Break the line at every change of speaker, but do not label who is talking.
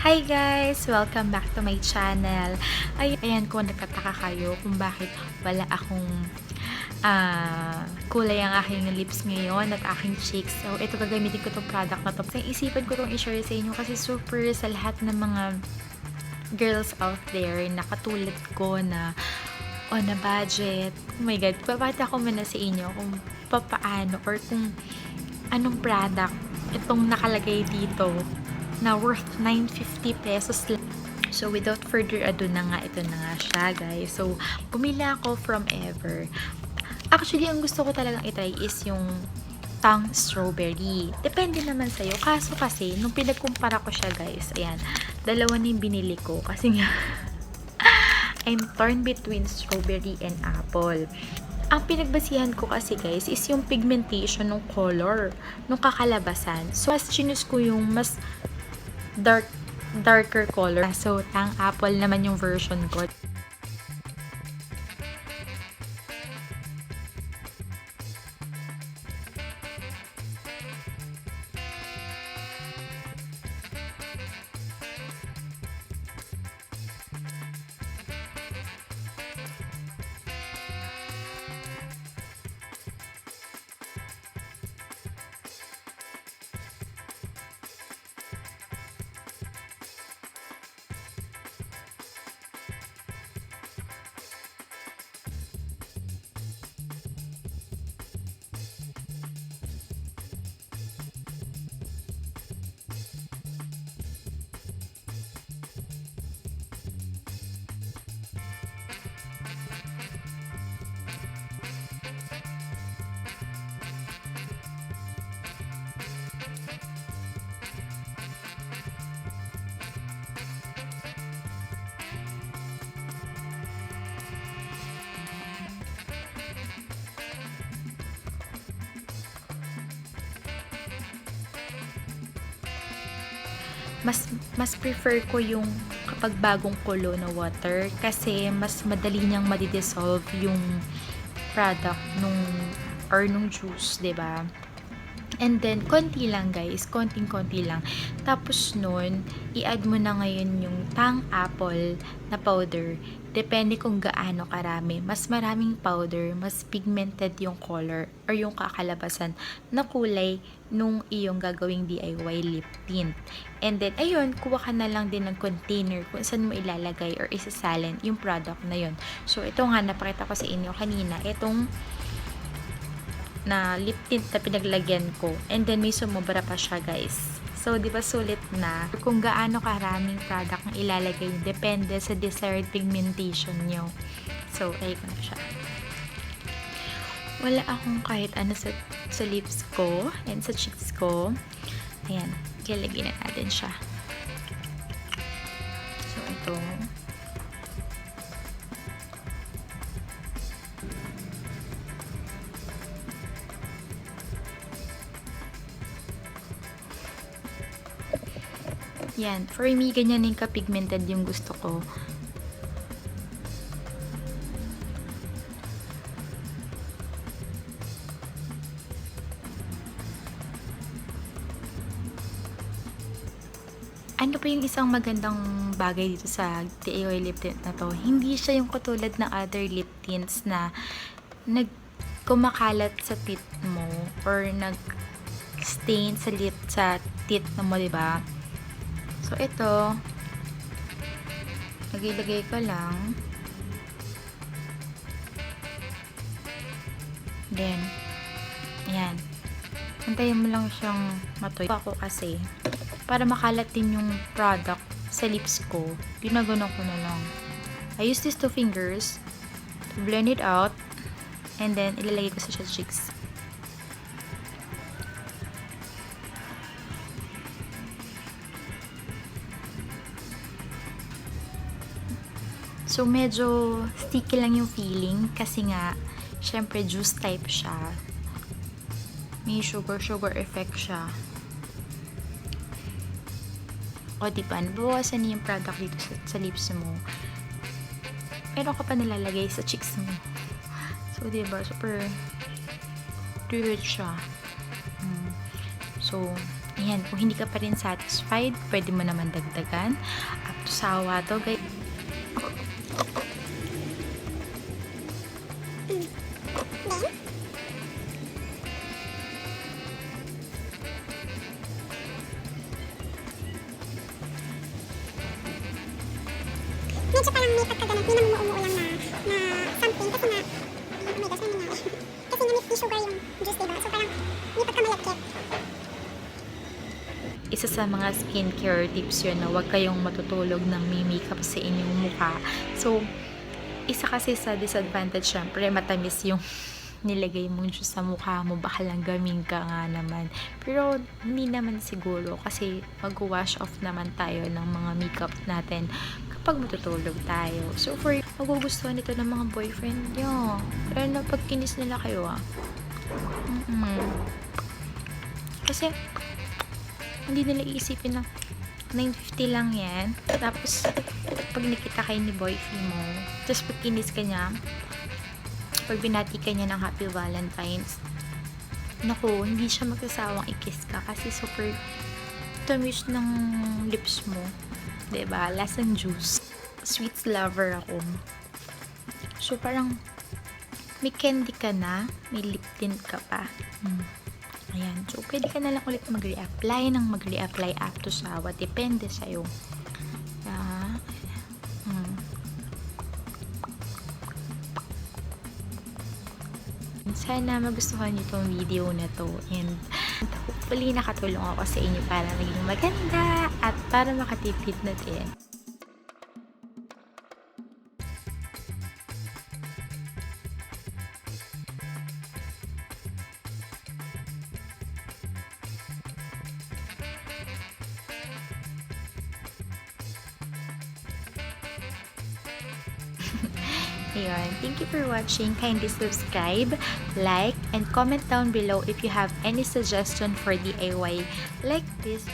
Hi guys! Welcome back to my channel. Ayan, kung nagtataka kayo kung bakit wala akong kulay ang aking lips ngayon at aking cheeks. So, ito gagamitin ko itong product na to. Kasi isipan ko itong i-share sa inyo kasi super sa lahat ng mga girls out there na katulad ko na on a budget. Oh my God, papata ko muna sa inyo kung paano or kung anong product itong nakalagay dito na worth 950 pesos lang. So, without further ado na nga, ito na nga siya, guys. So, bumili ako from Ever. Actually, ang gusto ko talagang itry is yung tang strawberry. Depende naman sa'yo. Kaso kasi, nung pinagkumpara ko siya, guys, ayan, dalawa na yung binili ko. Kasi nga, I'm torn between strawberry and apple. Ang pinagbasihan ko kasi guys is yung pigmentation ng color nung kakalabasan. So, mas chinus ko yung mas darker color. So, tang apple naman yung version ko. Mas prefer ko yung kapag bagong kulo na water kasi mas madali niyang madi-dissolve yung product nung juice, 'di ba? And then konti lang guys, konting-konti lang. Tapos nun, i-add mo na ngayon yung tang apple na powder. Depende kung gaano karami. Mas maraming powder, mas pigmented yung color or yung kakalabasan na kulay nung iyong gagawing DIY lip tint. And then, ayun, kuha ka na lang din ng container kung saan mo ilalagay or isasalin yung product na yun. So, ito nga, napakita ko sa inyo kanina. Itong na lip tint na pinaglagyan ko. And then, may sumobra pa siya, guys. So, di ba sulit na? Kung gaano karaming product ang ilalagay, depende sa desired pigmentation nyo. So, ayun na siya. Wala akong kahit ano sa lips ko and sa cheeks ko. Ayan, ilalagay na natin siya. So, ito. Yan. For me, ganyan yung ka-pigmented yung gusto ko. Ano pa yung isang magandang bagay dito sa DIY lip tint na to? Hindi siya yung katulad ng other lip tints na kumakalat sa teeth mo or nag-stain sa teeth mo, diba? So, ito, nagilagay ko lang. Then, ayan. Antayin mo lang siyang matuyo. Ako kasi, para makalat din yung product sa lips ko, ginaganon ko na lang. I use these 2 fingers to blend it out and then ilalagay ko sa cheeks. So, medyo sticky lang yung feeling kasi nga, syempre, juice type siya. May sugar effect siya. O, diba? Nabawasan niya yung product dito sa lips mo. Pero ka pa nalalagay sa cheeks mo. So, diba? Super cute siya. So, Ayan, kung hindi ka pa rin satisfied, pwede mo naman dagdagan. Up to sawa to, guys.
Medyo parang may pagkaganon, may namumuo lang na something kasi nga, oh my gosh, ano nangyari? Kasi nga may sugar yung juice, diba? So parang may pagkamalagkit.
Isa sa mga skincare tips yun na huwag kayong matutulog ng may makeup sa inyong mukha. So, isa kasi sa disadvantage, syempre, matamis yung nilagay mong juice sa mukha mo, baka lang gaming ka nga naman. Pero, hindi naman siguro kasi mag-wash off naman tayo ng mga makeup natin kapag matutulog tayo. So, for magugustuhan ito ng mga boyfriend nyo. Pero na pag kinis nila kayo, kasi, hindi nila iisipin na 950 lang yan. Tapos, pag nakita kayo ni boyfriend mo, tapos pag kinis ka niya, pag binati ka niya ng Happy Valentines, naku, hindi siya magsasawang i-kiss ka kasi super tamis ng lips mo. Diba? Lasang juice. Sweets lover ako. So, parang may candy ka na, may lip tint ka pa. Ayan. So, pwede ka na lang ulit mag-reapply ng mag-reapply up to sawa. Depende sa'yo. Sana magustuhan niyo itong video na to. And hopefully nakatulong ako sa inyo para maging maganda at para makatipid na din. Ayun. Thank you for watching. Kindly subscribe, like, and comment down below if you have any suggestion for DIY like this